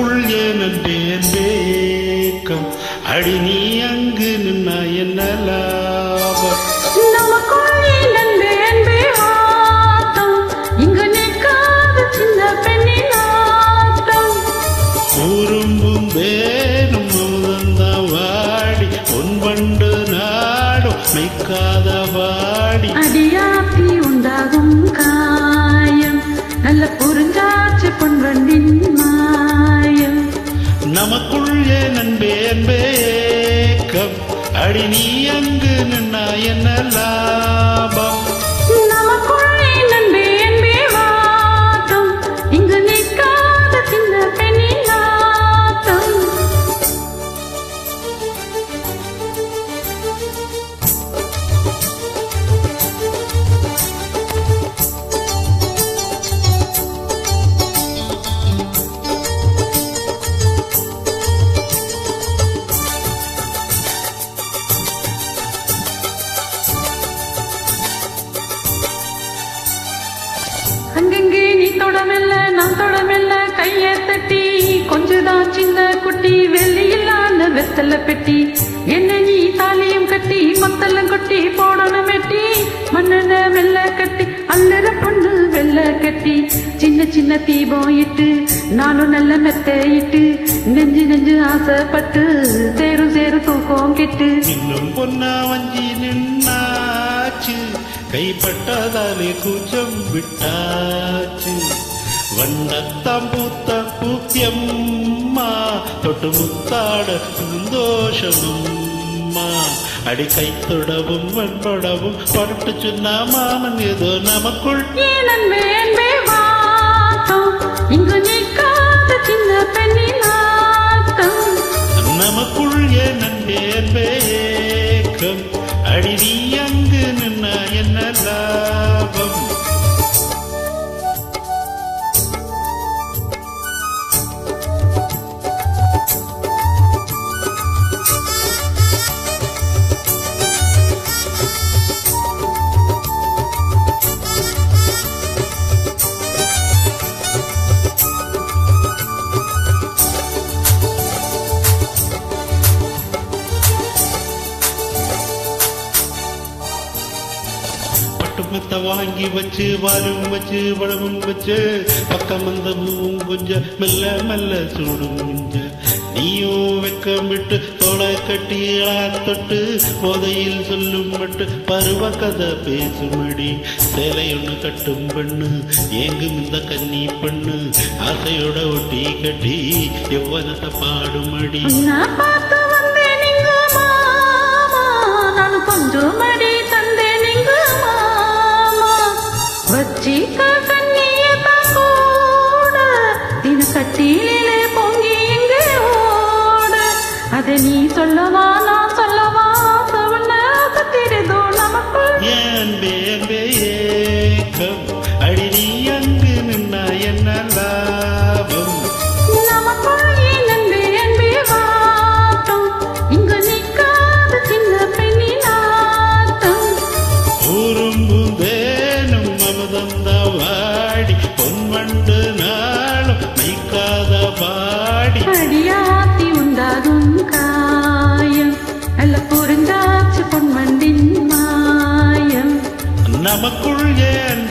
நமக்குள் ஏனென்றேன் வேக்கம் அடி நீ அங்கு நின்னா என்ன லாபம் நமக்குள் ஏனென்றேன் வேவாத்தம் இங்கு நிற்காத சின்ன பெண்ணின் ஆட்டம் கூறும்பும் வேணும் முதந்தான் வாடி பொன்பண்டு நாடும் மெய்க்காத வாடி அடியாத்தி உண்டாகும் காயம் நல்ல புரிஞ்சாச்சு பொன்வண்டின் மாயம் நமக்குள் ஏனென்பேன் வேக்கம் அடி நீ அங்கு நின்னா என்ன லாபம் நமக்குள் ஏனென்பேன் வேவாத்தம் இங்கு நிற்காத சின்ன பெண்ணின் ஆட்டம் அங்கங்கே நீ தொடமெல்ல நான் தொடமெல்ல கைய தட்டி கொஞ்சதான் சின்ன குட்டி வெள்ளி இல்லாத வெத்தல பெட்டி என்ன நீ தாலியும் கட்டி மத்தெல்லாம் கொட்டி போடணும் வெட்டி மண்ணன மெல்ல கட்டி அல்லற பொண்ணு வெள்ள கட்டி சின்ன சின்ன தீபம் இட்டு நானும் நல்ல மெத்த இட்டு நெஞ்சு நெஞ்சு ஆசைப்பட்டு சேரு சேரு தூக்கம் கெட்டு இன்னும் பொன்னா வஞ்சி நின்னாச்சு கைப்பட்டதாலே கூச்சம் விட்டாச்சு வண்ணத்தாம் பூத்த பூத்தியம்மா தொட்டு முத்தாட சந்தோஷமம்மா அடி கை தொடவும் வெண்படவும் பரட்டு சொன்னா மாமன் ஏதோ நமக்குள் ஏனென்பேன் வேவாத்தம் இங்கு நிற்காத சின்ன பெண்ணின் ஆட்டம் நமக்குள் ஏனென்பேன் வேக்கம் அடி நீ அங்கு நின்னா என்ன லாபம் பட்டுமத்த வாங்கி வச்சு வாலும் வச்சு வளமும் வச்சு பக்கம் வந்த மூவும் கொஞ்சம் மெல்ல மெல்ல சூடும் கொஞ்சம் நீயும் வெக்கம் விட்டு தோளை கட்டி தொட்டு போதையில் சொல்லும் மட்டு பருவ கதை பேசுமடி சேலை ஒண்ணு கட்டும் பெண்ணு ஏங்கும் இந்த கன்னி பெண்ணு ஆசையோட ஒட்டி கட்டி எவ்வளத்தை பாடுமடி நான் பார்த்து வந்தேன் இங்கு மாமா நான் கொஞ்சம் மடி தந்தேன் இங்கு மாமா வச்சிக்க கண்ணிய கூட தின கட்டிலே பொங்கி இங்கு ஓட அதை நீ சொல்லவா நான் சொல்லவா சொன்ன கத்திரதோ நமக்குள் ஏன் ஏக்கம் அடி நீ அங்கு நின்னா என்ன லாபம் நமக்குள் ஏனென்பேன் வேவாத்தம் இங்கு நிற்காத சின்ன பெண்ணின் ஆட்டம் ஊரும்பும் வேணும் மமதந்த வாடி பொன்வண்டு நாளும் மைக்காத பாடி அடியாத்தி உண்டாகும் காயம் நல்ல புரிஞ்சாச்சு பொன்வண்டின் மாயம் நமக்குள் ஏன்